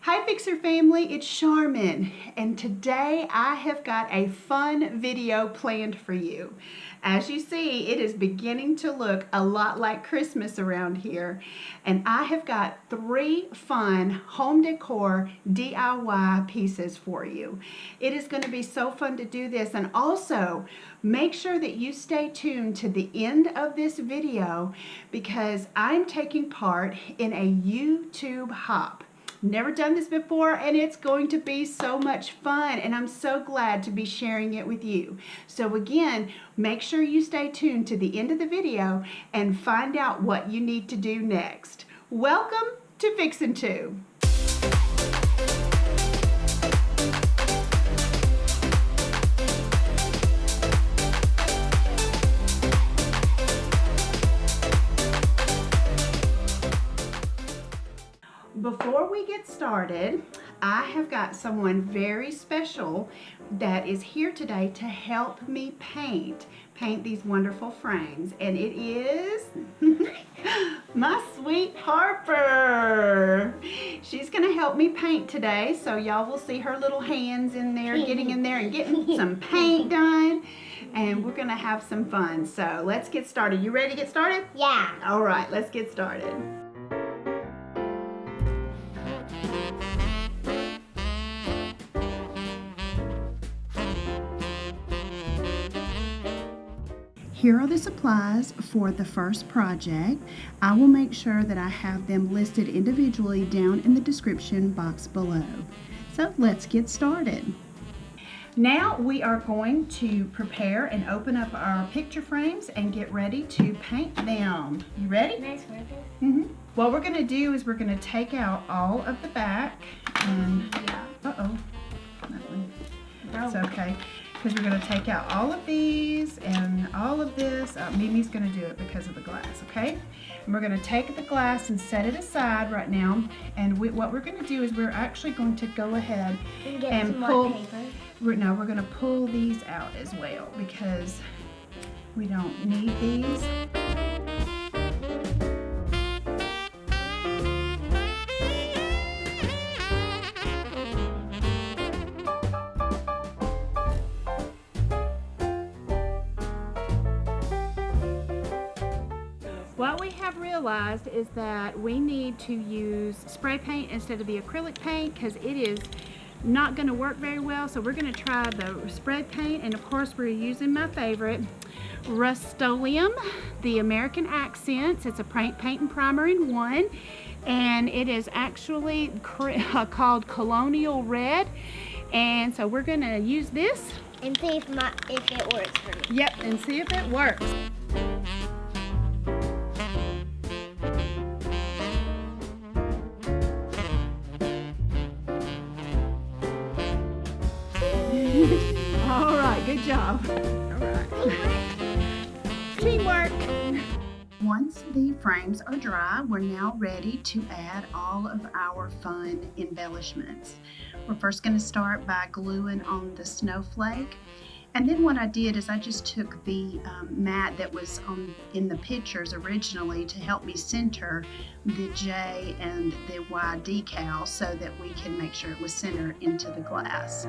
Hi Fixer family, it's Charmin, and today I have got a fun video planned for you. As you see, it is beginning to look a lot like Christmas around here, and I have got 3 fun home decor DIY pieces for you. It is going to be so fun to do this, and also make sure that you stay tuned to the end of this video because I'm taking part in a YouTube hop. Never done this before, and it's going to be so much fun, and I'm so glad to be sharing it with you. So again, make sure you stay tuned to the end of the video and find out what you need to do next. Welcome to Fixin' 2. Before we get started, I have got someone very special that is here today to help me paint these wonderful frames, and it is my sweet Harper. She's gonna help me paint today, so y'all will see her little hands in there, getting in there and getting some paint done, and we're gonna have some fun. So let's get started. You ready to get started? Yeah. All right, let's get started. Here are the supplies for the first project. I will make sure that I have them listed individually down in the description box below. So let's get started. Now we are going to prepare and open up our picture frames and get ready to paint them. You ready? Nice work. What we're going to do is we're going to take out all of the back and it's okay. Because we're going to take out all of these and all of this. Mimi's going to do it because of the glass, okay? And we're going to take the glass and set it aside right now. And what we're going to do is we're actually going to go ahead and pull. We're going to pull these out as well because we don't need these. What we have realized is that we need to use spray paint instead of the acrylic paint because it is not going to work very well. So we're going to try the spray paint, and of course we're using my favorite, Rustoleum, the American Accents. It's a paint and primer in one, and it is actually called Colonial Red. And so we're going to use this And see if it works for me. Yep, and see if it works. All right, good job. All right. Teamwork. Once the frames are dry, we're now ready to add all of our fun embellishments. We're first going to start by gluing on the snowflake. And then what I did is I just took the mat that was in the pictures originally to help me center the J and the Y decal so that we can make sure it was centered into the glass.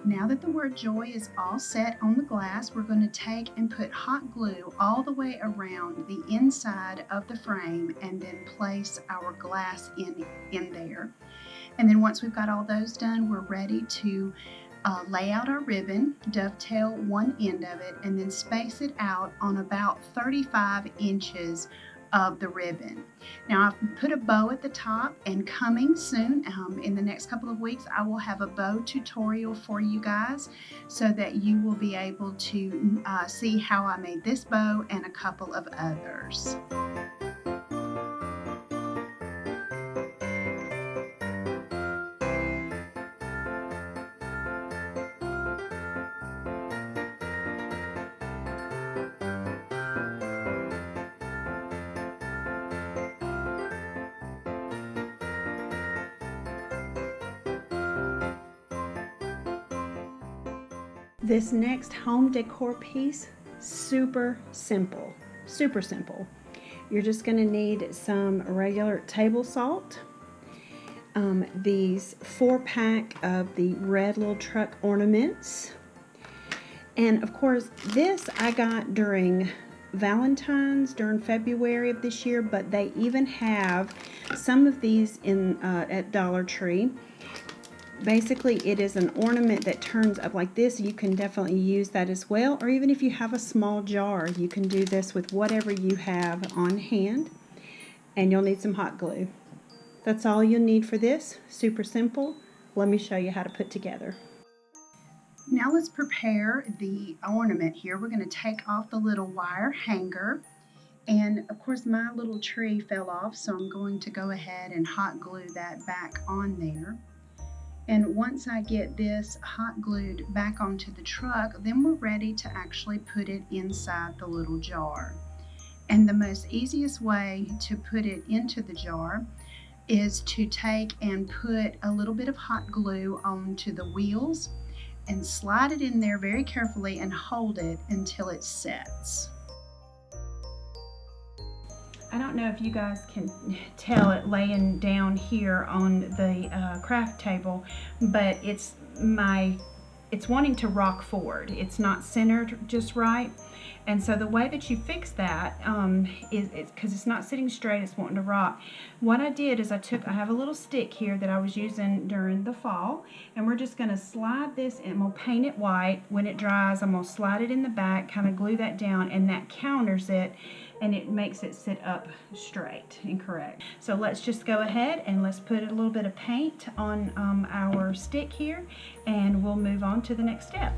Now that the word joy is all set on the glass, we're going to take and put hot glue all the way around the inside of the frame and then place our glass in there. And then once we've got all those done, we're ready to lay out our ribbon, dovetail one end of it, and then space it out on about 35 inches of the ribbon. Now I've put a bow at the top, and coming soon in the next couple of weeks I will have a bow tutorial for you guys so that you will be able to see how I made this bow and a couple of others. This next home decor piece, super simple, super simple. You're just going to need some regular table salt, these 4-pack of the red little truck ornaments, and of course this I got during Valentine's, during February of this year, but they even have some of these in at Dollar Tree. Basically, it is an ornament that turns up like this. You can definitely use that as well, or even if you have a small jar, you can do this with whatever you have on hand. And you'll need some hot glue. That's all you'll need for this. Super simple. Let me show you how to put together. Now let's prepare the ornament here. We're going to take off the little wire hanger. And of course my little tree fell off, so I'm going to go ahead and hot glue that back on there. And once I get this hot glued back onto the truck, then we're ready to actually put it inside the little jar. And the most easiest way to put it into the jar is to take and put a little bit of hot glue onto the wheels and slide it in there very carefully and hold it until it sets. I don't know if you guys can tell it laying down here on the craft table, but it's wanting to rock forward. It's not centered just right. And so the way that you fix that is because it's not sitting straight, it's wanting to rock. What I did is I have a little stick here that I was using during the fall, and we're just going to slide this and we'll paint it white. When it dries, I'm going to slide it in the back, kind of glue that down, and that counters it, and it makes it sit up straight and correct. So let's just go ahead and let's put a little bit of paint on our stick here, and we'll move on to the next step.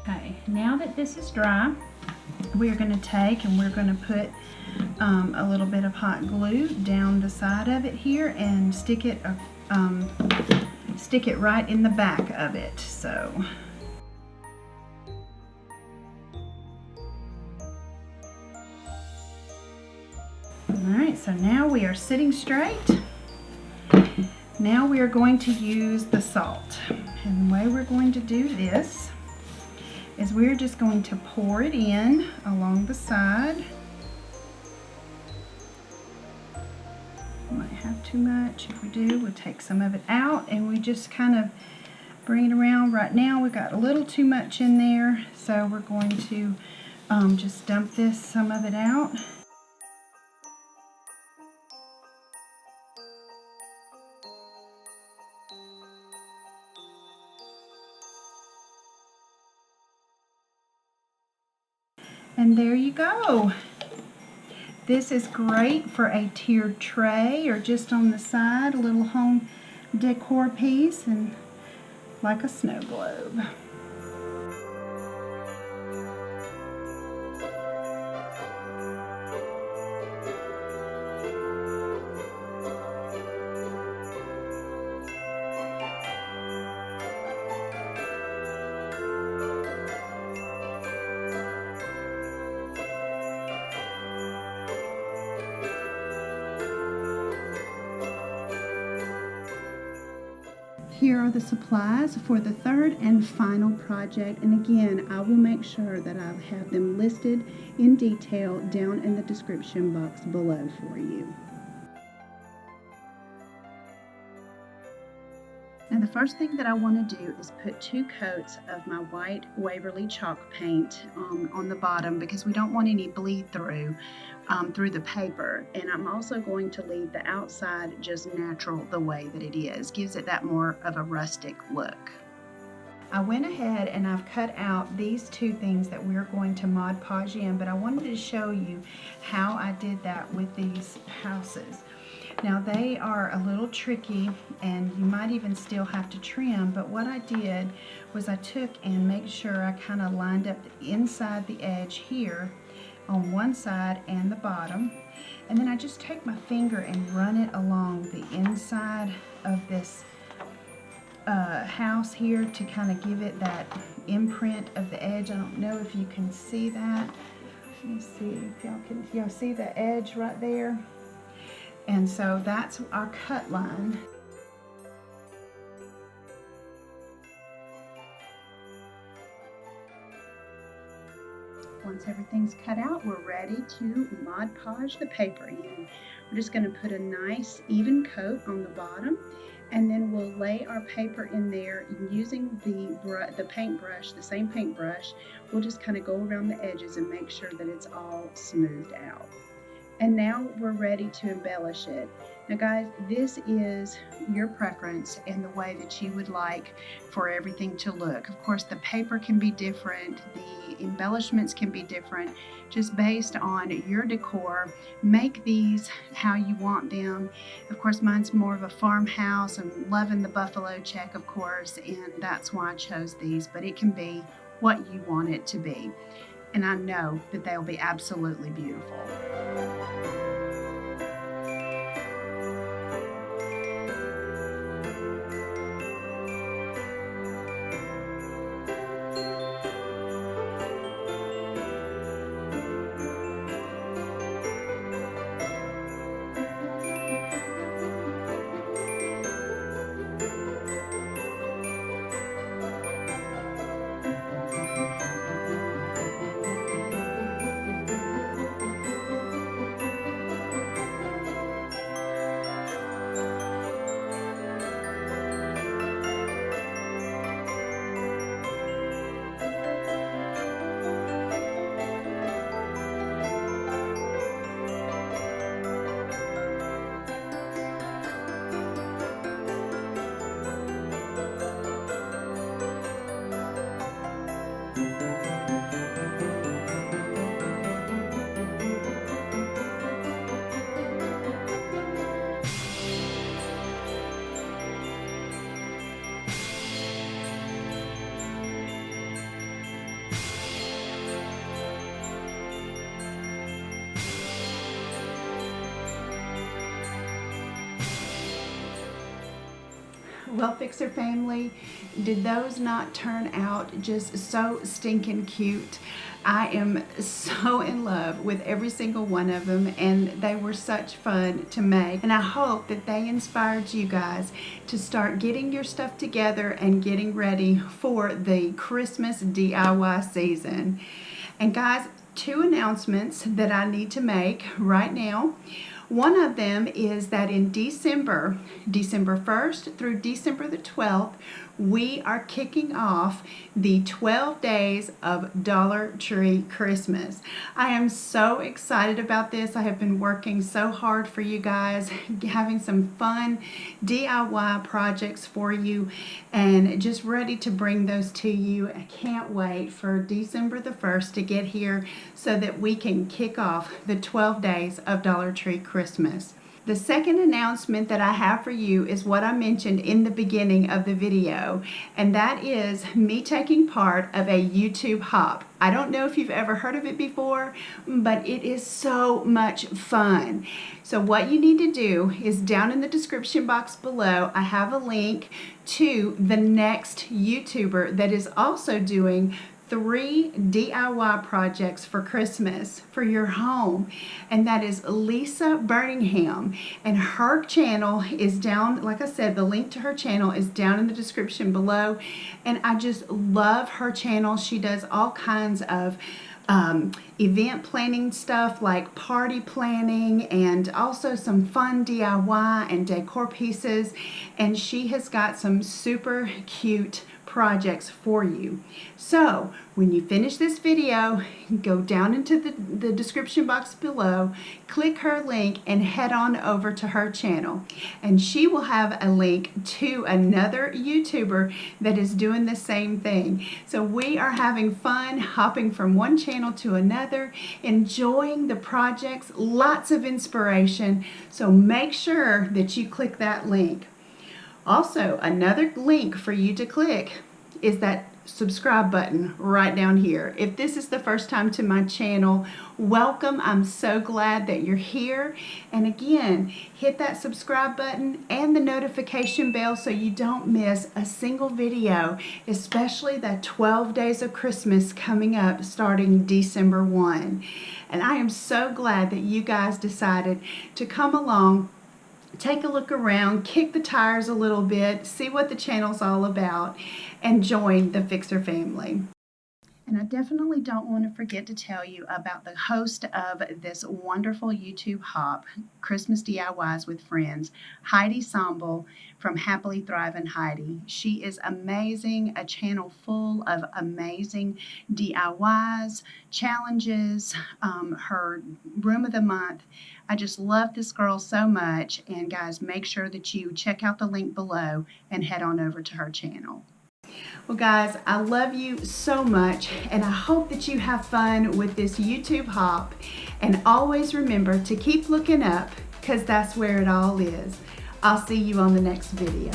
Okay, now that this is dry, we're going to take and we're going to put a little bit of hot glue down the side of it here and stick it right in the back of it. So alright, so now we are sitting straight. Now we are going to use the salt, and the way we're going to do this is we're just going to pour it in along the side. Might have too much. If we do, we'll take some of it out and we just kind of bring it around. Right now we got a little too much in there, so we're going to just dump some of it out. And there you go. This is great for a tiered tray or just on the side, a little home decor piece, and like a snow globe. Here are the supplies for the third and final project, and again I will make sure that I have them listed in detail down in the description box below for you. And the first thing that I want to do is put 2 coats of my white Waverly chalk paint on the bottom, because we don't want any bleed through the paper. And I'm also going to leave the outside just natural the way that it is. Gives it that more of a rustic look. I went ahead and I've cut out these 2 things that we're going to Mod Podge in, but I wanted to show you how I did that with these houses. Now they are a little tricky and you might even still have to trim, but what I did was I took and made sure I kind of lined up inside the edge here on one side and the bottom, and then I just take my finger and run it along the inside of this house here to kind of give it that imprint of the edge. I don't know if you can see that. Let me see if y'all see the edge right there. And so that's our cut line. Once everything's cut out, we're ready to Mod Podge the paper in. We're just going to put a nice even coat on the bottom, and then we'll lay our paper in there using the paintbrush, the same paintbrush. We'll just kind of go around the edges and make sure that it's all smoothed out. And now we're ready to embellish it. Now guys, this is your preference and the way that you would like for everything to look. Of course, the paper can be different, the embellishments can be different, just based on your decor. Make these how you want them. Of course, mine's more of a farmhouse. I'm loving the buffalo check, of course, and that's why I chose these, but it can be what you want it to be. And I know that they'll be absolutely beautiful. Well, Fixer family, did those not turn out just so stinking cute? I am so in love with every single one of them, and they were such fun to make. And I hope that they inspired you guys to start getting your stuff together and getting ready for the Christmas DIY season. And guys, 2 announcements that I need to make right now. One of them is that in December 1st through December the 12th, we are kicking off the 12 days of Dollar Tree Christmas. I am so excited about this. I have been working so hard for you guys, having some fun DIY projects for you, and just ready to bring those to you. I can't wait for December the 1st to get here so that we can kick off the 12 days of Dollar Tree Christmas. The second announcement that I have for you is what I mentioned in the beginning of the video, and that is me taking part of a YouTube hop. I don't know if you've ever heard of it before, but it is so much fun. So what you need to do is down in the description box below, I have a link to the next YouTuber that is also doing 3 DIY projects for Christmas for your home, and that is Lisa Birmingham, and her channel is down. Like I said, the link to her channel is down in the description below, and I just love her channel. She does all kinds of event planning stuff like party planning, and also some fun DIY and decor pieces, and she has got some super cute projects for you. So when you finish this video, go down into the description box below, click her link, and head on over to her channel, and she will have a link to another YouTuber that is doing the same thing. So we are having fun hopping from one channel to another, enjoying the projects, lots of inspiration. So make sure that you click that link. Also, another link for you to click is that subscribe button right down here. If this is the first time to my channel, welcome. I'm so glad that you're here. And again, hit that subscribe button and the notification bell so you don't miss a single video, especially the 12 days of Christmas coming up starting December 1. And I am so glad that you guys decided to come along, take a look around, kick the tires a little bit, see what the channel's all about, and join the Fixer family. And I definitely don't want to forget to tell you about the host of this wonderful YouTube hop, Christmas DIYs with Friends, Heidi Sombel from Happily Thriving Heidi. She is amazing, a channel full of amazing DIYs, challenges, her room of the month. I just love this girl so much, and guys, make sure that you check out the link below and head on over to her channel. Well guys, I love you so much, and I hope that you have fun with this YouTube hop, and always remember to keep looking up, because that's where it all is. I'll see you on the next video.